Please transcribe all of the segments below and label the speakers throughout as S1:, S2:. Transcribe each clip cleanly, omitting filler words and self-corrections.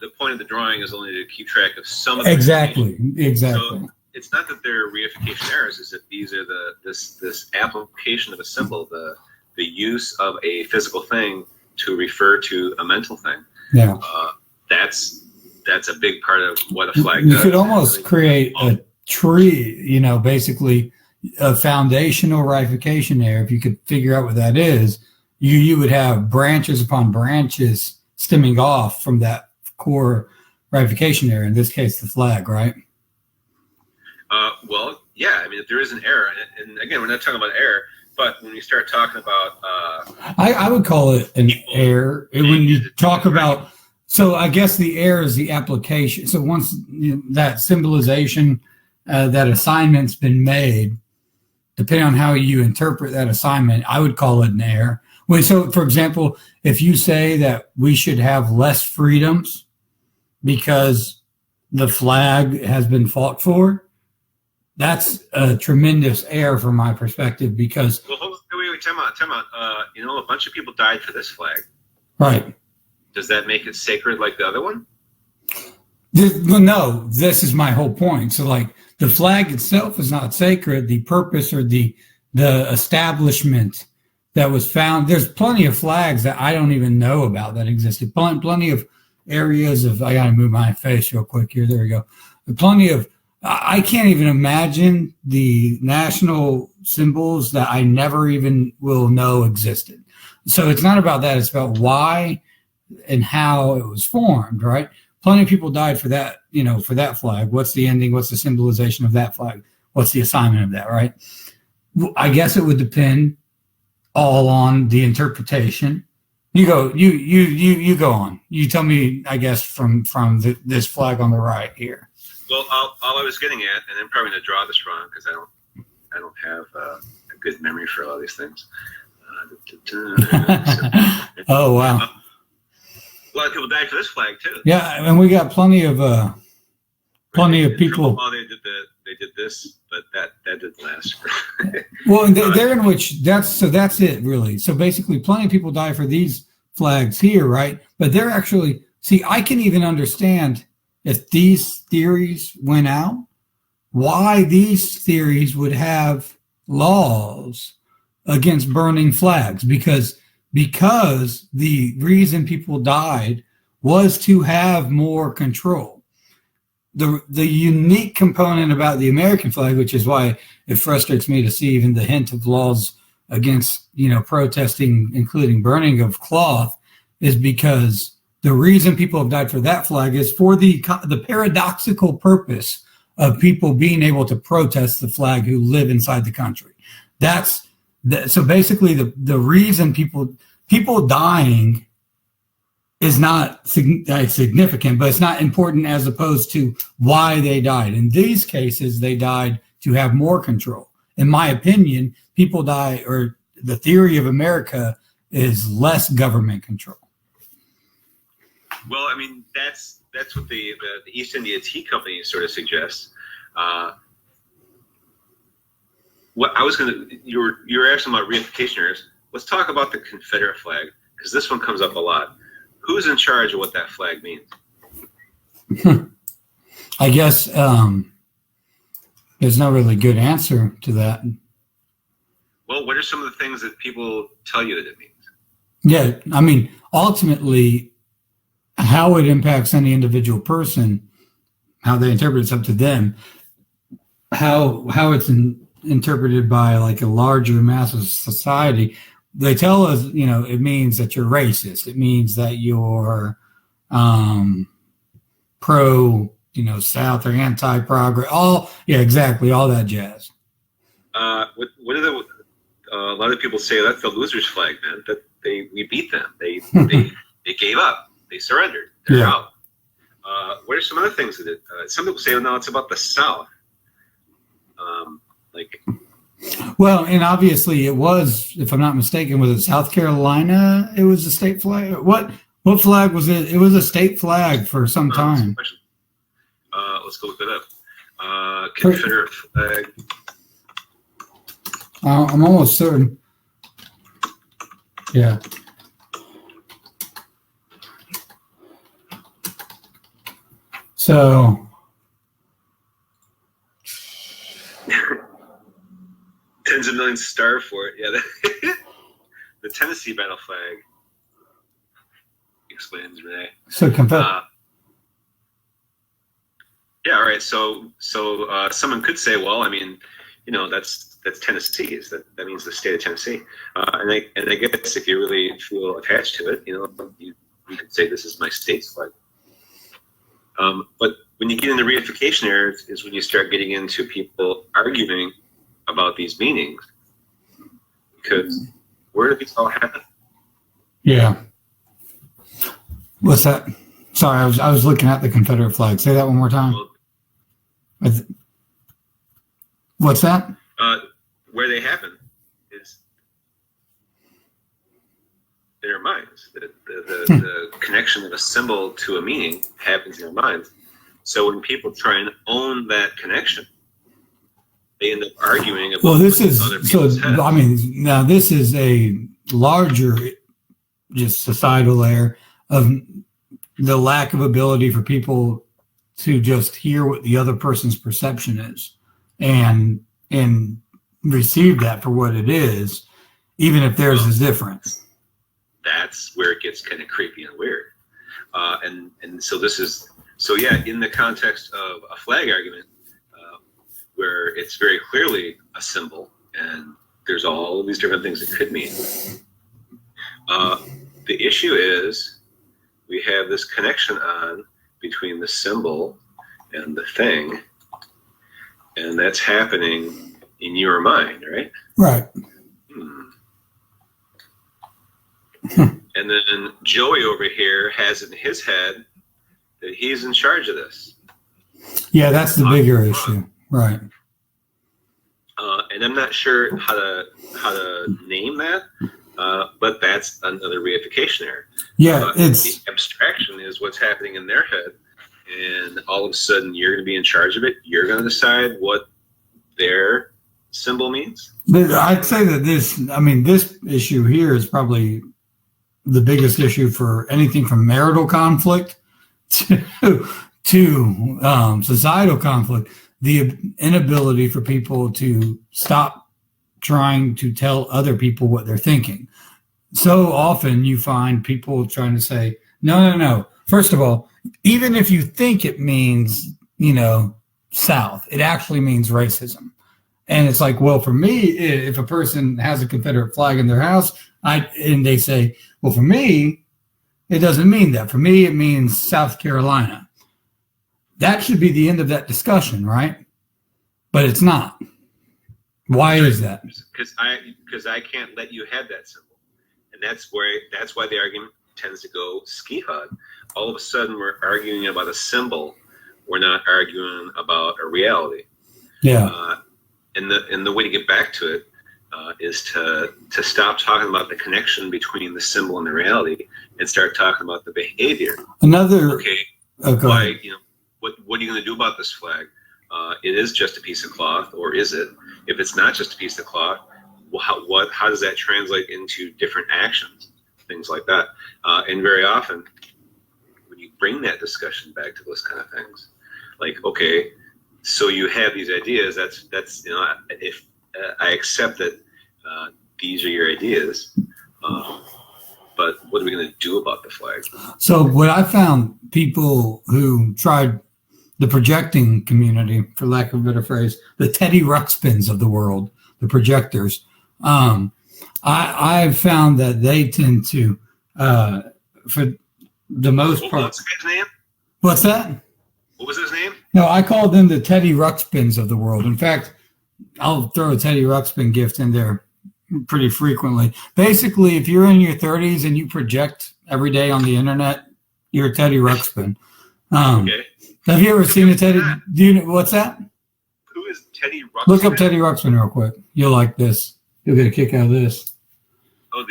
S1: the point of the drawing is only to keep track of some of the
S2: Exactly.
S1: So it's not that they're reification errors; is that these are this application of a symbol, the use of a physical thing to refer to a mental thing.
S2: Yeah.
S1: That's a big part of what a flag
S2: You
S1: does.
S2: could almost create a tree, basically a foundational reification error. If you could figure out what that is, you would have branches upon branches stemming off from that core reification error, in this case, the flag, right?
S1: Well, yeah. I mean, if there is an error, and again, we're not talking about error, but when you start talking about...
S2: I would call it an error. When you talk about... So I guess the error is the application. So once that symbolization, that assignment's been made, depending on how you interpret that assignment, I would call it an error. So, for example, if you say that we should have less freedoms because the flag has been fought for, that's a tremendous error from my perspective because...
S1: Well, wait, time out. A bunch of people died for this flag.
S2: Right.
S1: Does that make it sacred like the other one?
S2: No, this is my whole point. So, like, the flag itself is not sacred. The purpose or the establishment that was found, there's plenty of flags that I don't even know about that existed. Plenty of areas of, I got to move my face real quick here. There we go. Plenty of, I can't even imagine the national symbols that I never even will know existed. So it's not about that. It's about why and how it was formed, right? Plenty of people died for that, for that flag. What's the ending? What's the symbolization of that flag? What's the assignment of that, right? I guess it would depend all on the interpretation. You go on. You tell me, I guess, from this flag on the right here.
S1: Well, all I was getting at, and I'm probably going to draw this wrong because I don't have a good memory for all these things.
S2: Oh, wow.
S1: A lot of people died for this flag too.
S2: Yeah, and we got plenty of people.
S1: Oh, they did this, but that didn't last.
S2: Well, they're in which that's it really. So basically, plenty of people die for these flags here, right? But they're actually I can even understand if these theories went out, why these theories would have laws against burning flags because the reason people died was to have more control. The unique component about the American flag, which is why it frustrates me to see even the hint of laws against, protesting, including burning of cloth, is because the reason people have died for that flag is for the paradoxical purpose of people being able to protest the flag who live inside the country. So basically, the reason people dying is not significant, but it's not important as opposed to why they died. In these cases, they died to have more control. In my opinion, people die, or the theory of America is less government control.
S1: Well, I mean, that's what the East India Tea Company sort of suggests. What I was you were asking about reification errors. Let's talk about the Confederate flag, because this one comes up a lot. Who's in charge of what that flag means?
S2: I guess there's no really good answer to that.
S1: Well, what are some of the things that people tell you that it means?
S2: Yeah, I mean, ultimately, how it impacts any individual person, how they interpret it's up to them. How it's interpreted by like a larger mass of society. They tell us, it means that you're racist. It means that you're pro, South or anti-progress. Exactly, all that jazz.
S1: What are a lot of people say that's the loser's flag, man. That we beat them. They gave up. They surrendered. They're out. What are some other things that some people say? No, it's about the South.
S2: Well, and obviously it was, if I'm not mistaken, was it South Carolina? It was a state flag. What flag was it? It was a state flag for some time.
S1: Let's go look it up. Confederate flag.
S2: I'm almost certain. Yeah. So
S1: tens of millions starved for it. Yeah, the Tennessee battle flag explains Renee.
S2: So
S1: yeah, all right. So someone could say, well, I mean, that's Tennessee. That means the state of Tennessee. And I guess if you really feel attached to it, you could say this is my state's flag. But when you get into reification errors is when you start getting into people arguing about these meanings, because where do these all happen?
S2: Yeah. What's that? Sorry, I was looking at the Confederate flag. Say that one more time. What's that?
S1: Where they happen is in our minds. The connection of a symbol to a meaning happens in our minds. So when people try and own that connection, they end up arguing about
S2: this is
S1: other people's heads.
S2: I mean, now this is a larger just societal layer of the lack of ability for people to just hear what the other person's perception is and receive that for what it is, even if theirs is different.
S1: That's where it gets kind of creepy and weird. And so yeah, in the context of a flag argument, where it's very clearly a symbol and there's all of these different things it could mean. The issue is we have this connection on between the symbol and the thing, and that's happening in your mind, right?
S2: Right.
S1: And then Joey over here has in his head that he's in charge of this.
S2: Yeah, that's the bigger issue, right?
S1: And I'm not sure how to name that, but that's another reification error.
S2: Yeah,
S1: the abstraction is what's happening in their head, and all of a sudden you're going to be in charge of it. You're going to decide what their symbol means.
S2: I'd say that this issue here is probably the biggest issue for anything from marital conflict to societal conflict. The inability for people to stop trying to tell other people what they're thinking. So often you find people trying to say, no. First of all, even if you think it means, South, it actually means racism. And it's like, well, for me, if a person has a Confederate flag in their house, and they say, well, for me, it doesn't mean that. For me, it means South Carolina. That should be the end of that discussion, right? But it's not. Why is that?
S1: Because I can't let you have that symbol, and that's why the argument tends to go ski hut. All of a sudden, we're arguing about a symbol. We're not arguing about a reality.
S2: Yeah.
S1: And the way to get back to it is to stop talking about the connection between the symbol and the reality, and start talking about the behavior.
S2: Okay.
S1: Why? What are you going to do about this flag? It is just a piece of cloth, or is it? If it's not just a piece of cloth, well, how does that translate into different actions, things like that? And very often, when you bring that discussion back to those kind of things, like, okay, so you have these ideas. That's if I accept that these are your ideas, but what are we going to do about the flag?
S2: So what I found, people who tried the projecting community, for lack of a better phrase, the Teddy Ruxpins of the world, the projectors, I've found that they tend to, for the most part.
S1: What's the guy's name?
S2: What's that?
S1: What was his name?
S2: No, I call them the Teddy Ruxpins of the world. In fact, I'll throw a Teddy Ruxpin gift in there pretty frequently. Basically, if you're in your 30s and you project every day on the internet, you're a Teddy Ruxpin.
S1: Okay.
S2: Have you ever seen a Teddy? Do you know what's that?
S1: Who is Teddy Ruxpin?
S2: Look up Teddy Ruxpin real quick. You'll like this. You'll get a kick out of this.
S1: Oh,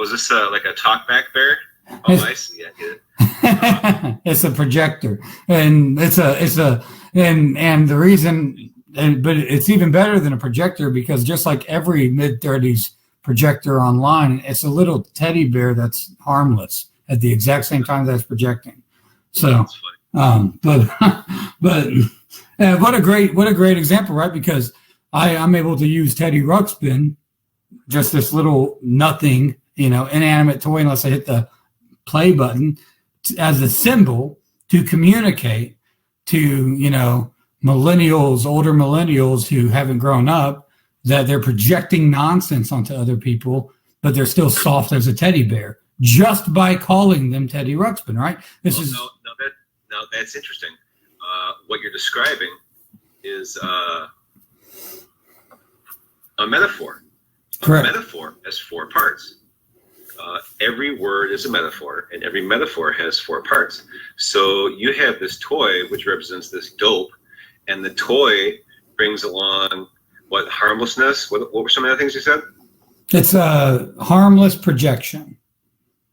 S1: is this like a talkback bear? Oh, I see. I get it.
S2: It's a projector, and and the reason, but it's even better than a projector, because just like every mid-30s projector online, it's a little teddy bear that's harmless at the exact same time that's projecting. So But but what a great example, right? Because I'm able to use Teddy Ruxpin, just this little nothing, inanimate toy, unless I hit the play button, as a symbol to communicate to, millennials, older millennials who haven't grown up, that they're projecting nonsense onto other people, but they're still soft as a teddy bear just by calling them Teddy Ruxpin, right?
S1: No, that's interesting. What you're describing is a metaphor.
S2: Correct.
S1: A metaphor has 4 parts. Every word is a metaphor, and every metaphor has 4 parts. So you have this toy, which represents this dope, and the toy brings along what, harmlessness? What were some of the things you said?
S2: It's a harmless projection,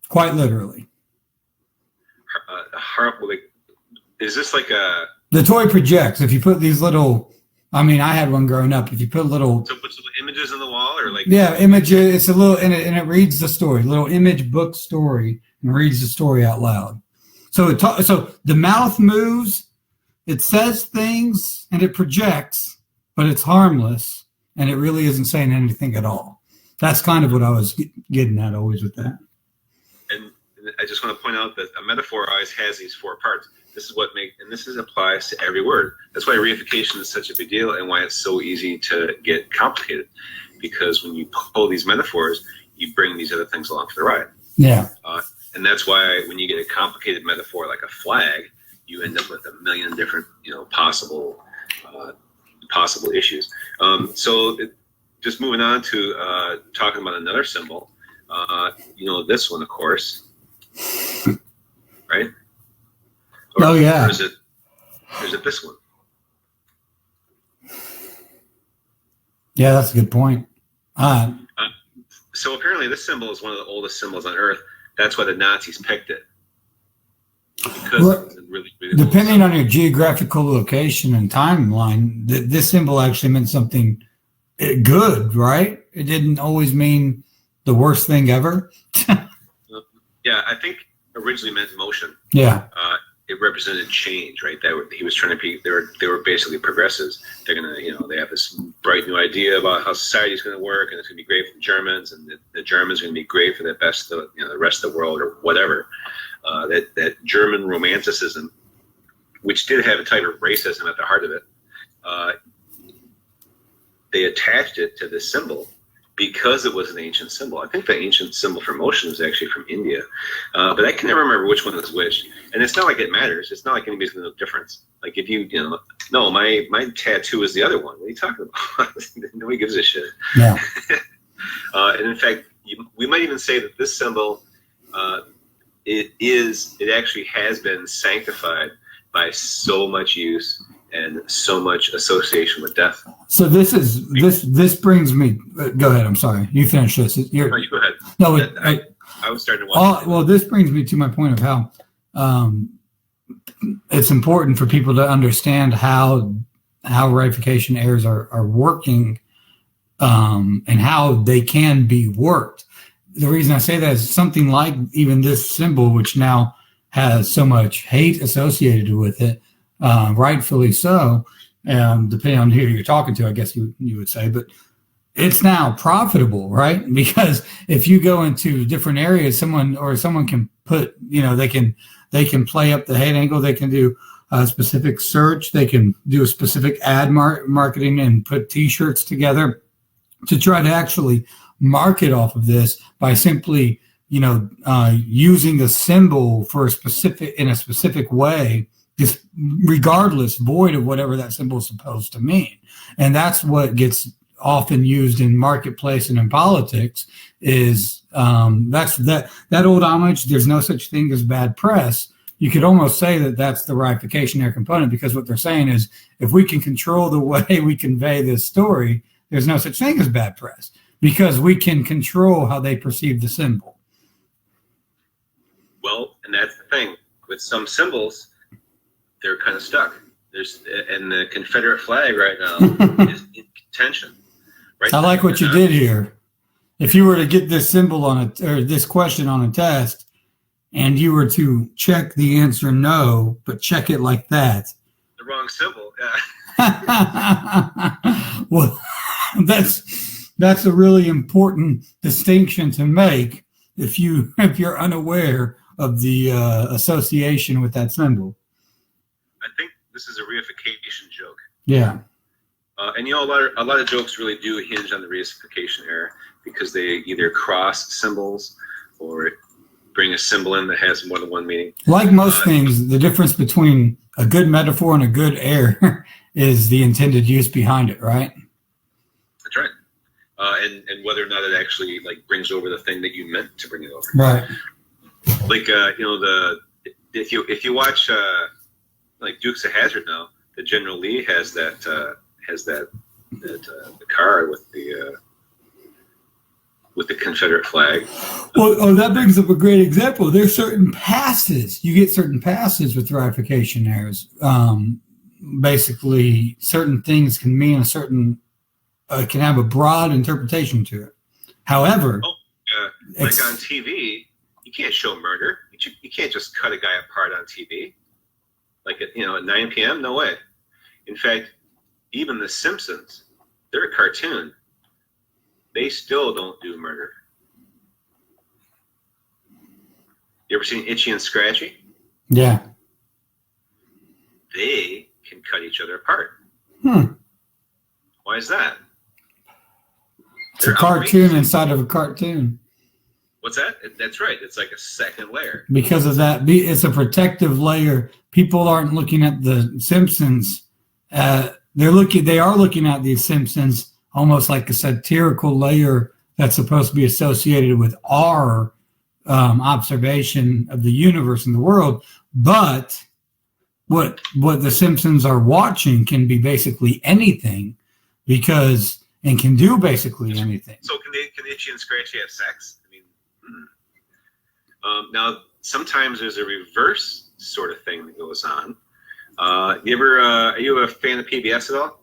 S2: quite literally.
S1: Is this like a...
S2: The toy projects. If you put these little... I had one growing up. If you put little...
S1: So puts little images on the wall, or like...
S2: Yeah, images. It's a little... And it reads the story. Little image book story, and reads the story out loud. So so the mouth moves, it says things, and it projects, but it's harmless, and it really isn't saying anything at all. That's kind of what I was getting at always with that.
S1: And I just want to point out that a metaphor always has these 4 parts. This is this applies to every word. That's why reification is such a big deal, and why it's so easy to get complicated. Because when you pull these metaphors, you bring these other things along for the ride.
S2: Yeah.
S1: And that's why when you get a complicated metaphor like a flag, you end up with a million different, possible issues. Just moving on to talking about another symbol. This one, of course, right? Or
S2: yeah.
S1: Is it this one?
S2: Yeah, that's a good point.
S1: So apparently this symbol is one of the oldest symbols on Earth. That's why the Nazis picked it. Because it's really, really
S2: depending on your geographical location and timeline, this symbol actually meant something good, right? It didn't always mean the worst thing ever.
S1: Yeah, I think originally meant motion.
S2: Yeah.
S1: It represented change, right? That he was trying to be. They were basically progressives. They're gonna, they have this bright new idea about how society is going to work, and it's going to be great for the Germans, and the Germans are going to be great for the rest of the world, or whatever. That German romanticism, which did have a type of racism at the heart of it, they attached it to this symbol because it was an ancient symbol. I think the ancient symbol for motion was actually from India, but I can never remember which one was which. And it's not like it matters. It's not like anybody's going to know the difference. Like if no, my tattoo is the other one. What are you talking about? Nobody gives a shit.
S2: Yeah.
S1: And in fact, we might even say that this symbol, it actually has been sanctified by so much use and so much association with death.
S2: So this brings me. Go ahead. I'm sorry. You finish this.
S1: You go ahead.
S2: No,
S1: I was starting to watch.
S2: Well, this brings me to my point of how it's important for people to understand how reification errors are working, and how they can be worked. The reason I say that is something like even this symbol, which now has so much hate associated with it. Rightfully so, depending on who you're talking to, I guess you would say, but it's now profitable, right? Because if you go into different areas, someone can put, they can play up the hate angle, they can do a specific search, they can do a specific ad marketing and put t-shirts together to try to actually market off of this by simply, using the symbol in a specific way, just regardless, void of whatever that symbol is supposed to mean. And that's what gets often used in marketplace and in politics is that old homage, there's no such thing as bad press. You could almost say that that's the reification error component, because what they're saying is if we can control the way we convey this story, there's no such thing as bad press because we can control how they perceive the symbol.
S1: Well, and that's the thing with some symbols, they're kind of stuck. And the Confederate flag right now is in contention. Right?
S2: I like what you did here. If you were to get this symbol or this question on a test, and you were to check the answer no, but check it like that.
S1: The wrong symbol. Yeah.
S2: Well, that's a really important distinction to make if you're unaware of the association with that symbol.
S1: I think this is a reification joke.
S2: Yeah.
S1: And a lot of jokes really do hinge on the reification error because they either cross symbols or bring a symbol in that has more than one meaning. Like
S2: most things, the difference between a good metaphor and a good error is the intended use behind it, right?
S1: That's right. And whether or not it actually brings over the thing that you meant to bring it over.
S2: Right.
S1: If you watch Dukes of Hazzard now, the General Lee has that the car with the Confederate flag.
S2: Well, that brings up a great example. There's certain passes. You get certain passes with reification errors. Basically, certain things can mean a certain can have a broad interpretation to it. However,
S1: like on TV, you can't show murder. You can't just cut a guy apart on TV. Like at 9 p.m. No way. In fact, even The Simpsons, they're a cartoon. They still don't do murder. You ever seen Itchy and Scratchy?
S2: Yeah.
S1: They can cut each other apart. Why is that?
S2: It's a cartoon inside of a cartoon.
S1: What's that? That's right. It's like a second layer.
S2: Because of that, it's a protective layer. People aren't looking at the Simpsons. They are looking at the Simpsons almost like a satirical layer that's supposed to be associated with our observation of the universe and the world. But what the Simpsons are watching can be basically anything, and can do basically anything.
S1: So can Itchy and Scratchy have sex? I mean, now sometimes there's a reverse sort of thing that goes on. Are you a fan of PBS at all?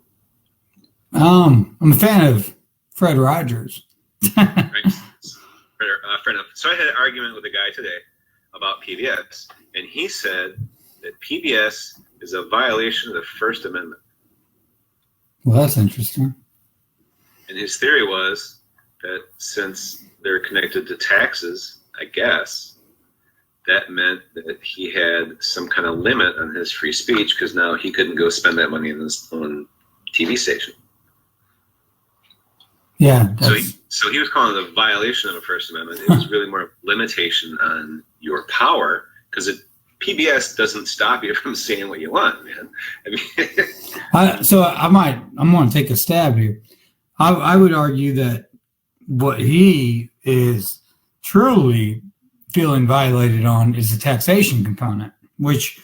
S2: I'm a fan of Fred Rogers.
S1: Right. So I had an argument with a guy today about PBS, and he said that PBS is a violation of the First Amendment.
S2: Well, that's interesting.
S1: And his theory was that since they're connected to taxes, I guess, that meant that he had some kind of limit on his free speech because now he couldn't go spend that money in his own TV station.
S2: Yeah.
S1: So he was calling it a violation of the First Amendment. It was really more of a limitation on your power because PBS doesn't stop you from saying what you want, man. I mean,
S2: I'm going to take a stab here. I would argue that what he is truly feeling violated on is the taxation component, which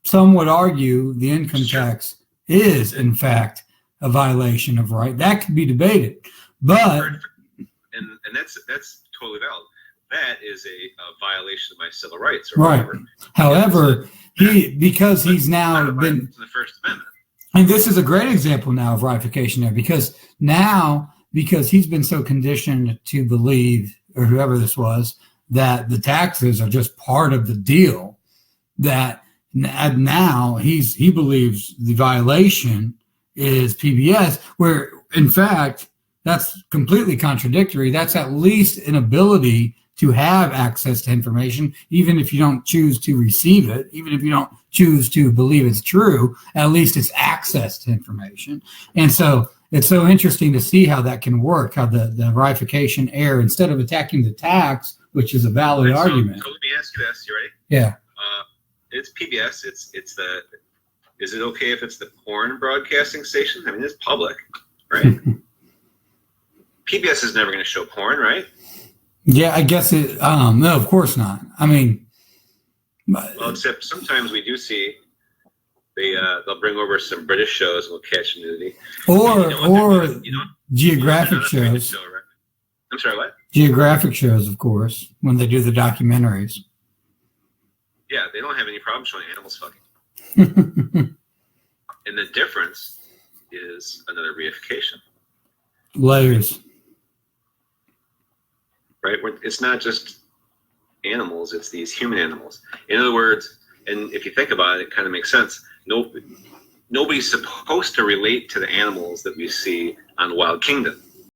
S2: some would argue the income tax is, in fact, a violation of right. That could be debated. But
S1: and that's totally valid. That is a violation of my civil rights,
S2: or right. Whatever. However, because he's now been
S1: the First Amendment,
S2: and this is a great example now of reification there, because he's been so conditioned to believe, or whoever this was, that the taxes are just part of the deal. That now he believes the violation is PBS, where in fact. That's completely contradictory. That's at least an ability to have access to information, even if you don't choose to receive it, even if you don't choose to believe it's true, at least it's access to information. And so it's so interesting to see how that can work, how the reification error, instead of attacking the tax, which is a valid argument.
S1: So let me ask you this, you ready?
S2: Yeah.
S1: It's PBS. Is it okay if it's the porn broadcasting station? I mean, it's public, right? PBS is never going to show porn, right?
S2: Yeah, I guess it. No, of course not. I mean,
S1: well, except sometimes we do see they'll bring over some British shows and we'll catch nudity,
S2: or geographic shows.
S1: Show, right? I'm sorry, what?
S2: Geographic shows, of course, when they do the documentaries.
S1: Yeah, they don't have any problem showing animals fucking. And the difference is another reification.
S2: Layers.
S1: Right? It's not just animals, it's these human animals. In other words, and if you think about it, it kind of makes sense. Nobody's supposed to relate to the animals that we see on Wild Kingdom.